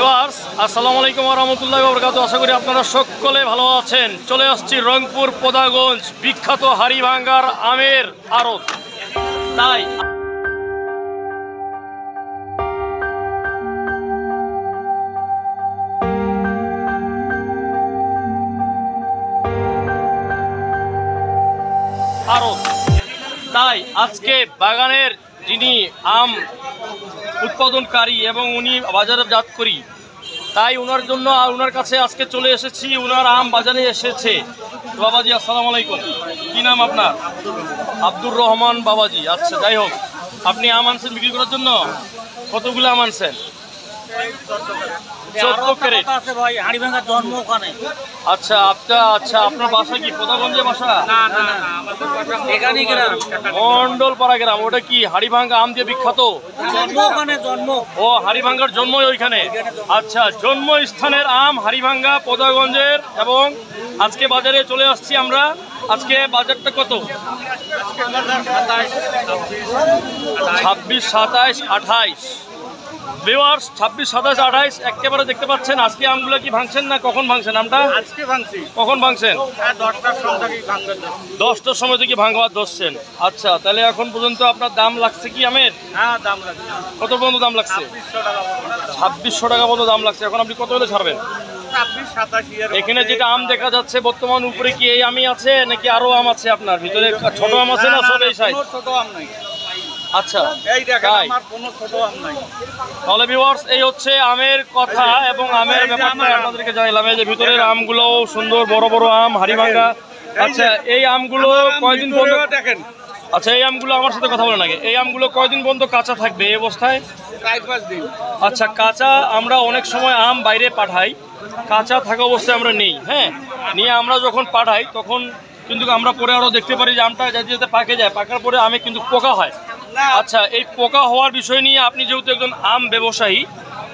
Viewers আসসালামু আলাইকুম ওয়া রাহমাতুল্লাহি ওয়া বারাকাতুহু। আশা করি আপনারা সকলে ভালো আছেন। চলে আসছি রংপুর পোদাগঞ্জ বিখ্যাত হাড়িভাঙ্গার আমের আড়ত। তাই আজকে বাগানের যিনি আম উৎপাদনকারী এবং উনি বাজারজাত করি, তাই ওনার জন্য ওনার কাছে আজকে চলে এসেছি। ওনার আম বাজারে এসেছে। বাবাজি আসসালামু আলাইকুম, কি নাম আপনার? আব্দুর রহমান বাবাজি। আচ্ছা, যাই হোক, আপনি আম আনছেন বিক্রি করার জন্য? কতগুলো আম আনছেন? 14 ক্যারেট। আচ্ছা আপনার বাসা কি পোদাগঞ্জে বাসা? মন্ডলপাড়া গ্রাম। ওটা কি হাড়িভাঙ্গা আম দিয়ে বিখ্যাত? ও, হাড়িভাঙ্গার জন্মই ওইখানে। আচ্ছা, জন্মস্থানের আম হাড়িভাঙ্গা পোদাগঞ্জের। এবং আজকে বাজারে চলে আসছি আমরা। আজকে বাজারটা কত? 26, 27, 28। ভিউয়ার্স 26, 27, 28 একেবারে দেখতে পাচ্ছেন। আজকে আমগুলো কি ভাঙছেন না কখন ভাঙছেন আমটা? আজকে ভাঙছি। কখন ভাঙছেন? 10টার সময় থেকে ভাঙবার ধরছেন। আচ্ছা, তাহলে এখন পর্যন্ত আপনার দাম লাগছে কি আমের? হ্যাঁ, দাম লাগছে। কত পর্যন্ত দাম লাগছে? 2600 টাকা পর্যন্ত দাম লাগছে। এখন আপনি কত হলে ছাড়বেন? 26, 27। এখানে যেটা আম দেখা যাচ্ছে বর্তমান উপরে, কি এই আমই আছে নাকি আরো আম আছে আপনার ভিতরে? ছোট আম আছে না সব এই সাইজ? ছোট আম নাই। আচ্ছা, এই দেখেন আমার কোনো ছোট আম নাই। তাহলে ভিউয়ার্স এই হচ্ছে আমের কথা এবং আমের ব্যাপারটা আপনাদেরকে জানালাম। এই যে ভিতরের আমগুলো সুন্দর বড় বড় আম হাড়িভাঙ্গা। আচ্ছা, এই আমগুলো কয়দিন পর্যন্ত দেখেন? আচ্ছা, এই আমগুলো আমার সাথে কথা বলেন আগে। এই আমগুলো কয়দিন পর্যন্ত কাঁচা থাকবে এই অবস্থায়? 4-5 দিন। আচ্ছা, কাঁচা আমরা অনেক সময় আম বাইরে পাঠাই, কাঁচা থাকা অবস্থায় আমরা নেই। হ্যাঁ, নিয়ে আমরা যখন পাঠাই তখন কিন্তু আমরা পরে আরও দেখতে পারি যে আমটা যাতে যাতে পাকে যায়, পাকার পরে আমে কিন্তু পোকা হয়। আচ্ছা, এই পোকা হওয়ার বিষয় নিয়ে আপনি যেহেতু একজন আম ব্যবসায়ী,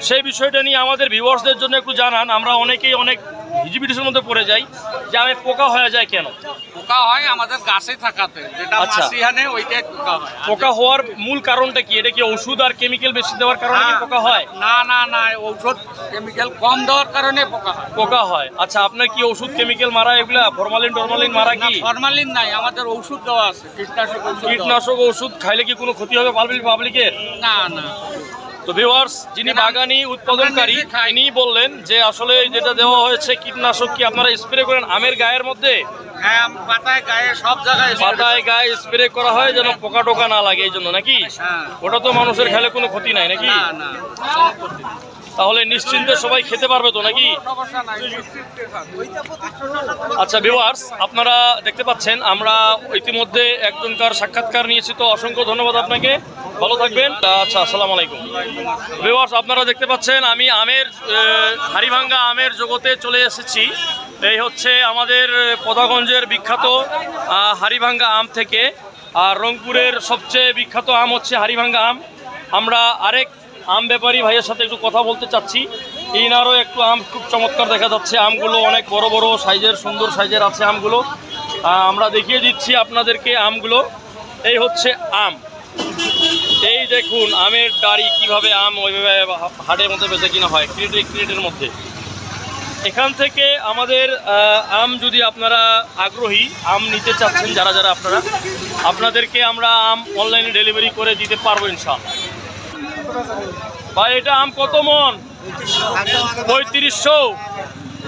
সেই বিষয়টা নিয়ে আমাদের ভিউয়ার্সদের জন্য একটু জানান। আমরা অনেকেই অনেক হিজিবিটিসের মধ্যে পড়ে যাই যে আমে পোকা হয়ে যায় কেন? পোকা হয় আমাদের গাছে থাকাতে, যেটা মাছিহানে ওইটাই পোকা হয়। পোকা হওয়ার মূল কারণটা কি? এটা কি ওষুধ আর কেমিক্যাল বেশি দেওয়ার কারণে কি পোকা হয়? না, ঔষধ কেমিক্যাল কম দেওয়ার কারণে পোকা হয়। আচ্ছা, আপনার কি ওষুধ কেমিক্যাল মারা এগুলা ফরমালিন মারা? কি ফরমালিন নাই, আমাদের ওষুধ দেওয়া আছে, কীটনাশক ওষুধ খাইলে কি কোনো ক্ষতি হবে পাবলিকের? না। তো ভিউয়ার্স, যিনি বাগানি উৎপাদনকারী তিনি বললেন যে আসলে যেটা দেওয়া হয়েছে কীটনাশক কি আপনারা স্প্রে করেন আমের গায়ের মধ্যে? হ্যাঁ, পাতায় গায়ে সব জায়গায় পাতায় গায়ে স্প্রে করা হয় যেন পোকা টোকা না লাগে, এই জন্য নাকি? ওটা তো মানুষের খেলে কোনো ক্ষতি নাই নাকি? না। তাহলে নিশ্চিন্তে সবাই খেতে পারবে তো নাকি? আচ্ছা ভিউয়ার্স, আপনারা দেখতে পাচ্ছেন আমরা ইতিমধ্যে একজনকার সাক্ষাৎকার নিয়েছি, তো অসংখ্য ধন্যবাদ আপনাকে, ভালো থাকবেন। আচ্ছা, আসসালামু আলাইকুম। ভিউয়ার্স আপনারা দেখতে পাচ্ছেন আমি আমের হাড়িভাঙ্গা আমের জগতে চলে এসেছি। এই হচ্ছে আমাদের পোদাগঞ্জের বিখ্যাত হাড়িভাঙ্গা আম থেকে। আর রংপুরের সবচেয়ে বিখ্যাত আম হচ্ছে হাড়িভাঙ্গা আম। আমরা আরেক আম ব্যাপারী ভাইয়ের সাথে একটু কথা বলতে চাচ্ছি। ইনারও একটু আম খুব চমৎকার দেখা যাচ্ছে। আমগুলো অনেক বড় বড় সাইজের, সুন্দর সাইজের আছে আমগুলো। আমরা দেখিয়ে দিচ্ছি আপনাদেরকে আমগুলো। এই হচ্ছে আম, এই দেখুন আমের ডাড়ি কিভাবে আম ওইভাবে হাটের মধ্যে বেঁচে কিনা হয় ক্রেটের মধ্যে। এখান থেকে আমাদের আম যদি আপনারা আগ্রহী, আম নিতে চাচ্ছেন যারা আপনাদেরকে আমরা আম অনলাইনে ডেলিভারি করে দিতে পারবো ইনশাআল্লাহ। ভাই এটা আম কত মন? 3500।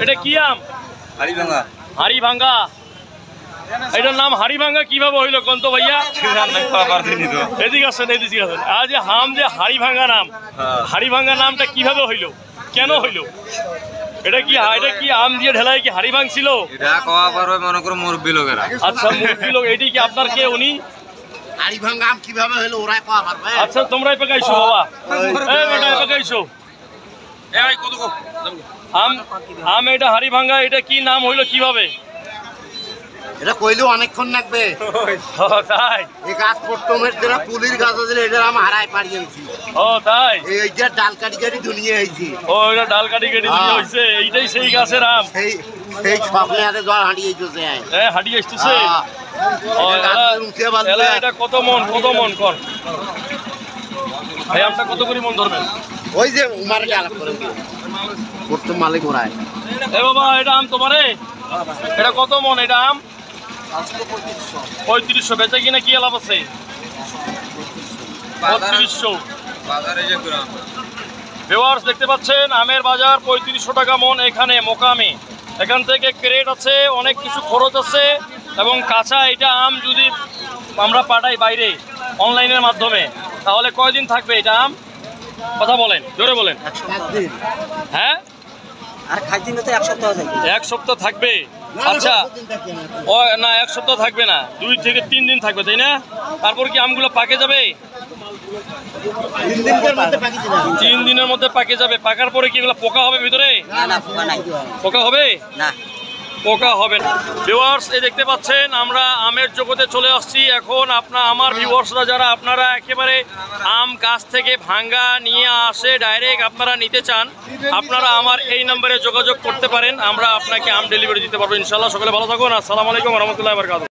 এটা কি আম? হাড়িভাঙ্গা। এটার নাম হাড়িভাঙ্গা কিভাবে হইলো কন্ত ভাইয়া? এদিকে আসেন। আজ যে হাম যে হাড়িভাঙ্গা নাম, হাড়িভাঙ্গা নামটা কিভাবে হইলো, কেন হইলো? এটা কি আম দিয়ে ঢেলায় কি হাড়ি ভাঙছিল? আচ্ছা, মুরব্বী লোক। এটি কি আপনার কে উনি? আচ্ছা, তোমরাই পাকাইছো বাবা, পাকাইছো আম। এটা হাড়িভাঙ্গা, এটা কি নাম হইলো কিভাবে? এটা কইলেও অনেকক্ষণ লাগবে। তাই এই গাছ প্রথমের যেটা পুলির গাছ আছে এটার আম হারাই পারিয়েছি। ও তাই, এইটা ডাল কাটি কাটি দুনিয়া হয়েছে। ও, এটা ডাল কাটি কাটি দুনিয়া হয়েছে। এইটাই সেই গাছের আম। সেই স্বপ্নে হাতে জল হাঁটিয়ে আসতেছে। হাঁটিয়ে আসতেছে। এটা কত মন কর ভাই? আমটা কত করে মন ধরবেন? ওই যে উমারে আলাপ করেন। প্রথম মালিক ওরাই। এ বাবা এটা আম তোমারে, এটা কত মন এটা আম? 3500। বেচা কিনা কি লাভ আছে? 3200। ভিউয়ার্স দেখতে পাচ্ছেন আমের বাজার 3500 টাকা মন এখানে মোকামে। এখান থেকে ক্রেট আছে, অনেক কিছু খরচ আছে, এবং কাঁচা এটা আম যদি আমরা পাঠাই বাইরে অনলাইনের মাধ্যমে তাহলে কয়দিন থাকবে এটা আম? কথা বলেন, জোরে বলেন। হ্যাঁ, আর খাইতে তো 1 সপ্তাহ থাকবে। 1 সপ্তাহ থাকবে। আচ্ছা, ও না 1 সপ্তাহ থাকবে না, 2 থেকে 3 দিন থাকবে, তাই না? তারপর কি আমগুলো পাকে যাবে? 3 দিনের মধ্যে পাকে যাবে। পাকার পরে কি এগুলো পোকা হবে ভিতরে? না পোকা নাই। পোকা হবে না, পোকা হবে না। ভিউয়ার্স এই দেখতে পাচ্ছেন আমরা আমের জগতে চলে আসছি এখন। আমার ভিউয়ার্সরা যারা আপনারা একেবারে আম গাছ থেকে ভাঙ্গা নিয়ে আসে ডাইরেক্ট আপনারা নিতে চান, আপনারা আমার এই নম্বরে যোগাযোগ করতে পারেন, আমরা আপনাকে আম ডেলিভারি দিতে পারবো ইনশাল্লাহ। সকলে ভালো থাকুন। আসসালামু আলাইকুম ওয়া রাহমাতুল্লাহি ওয়া বারাকাতুহু।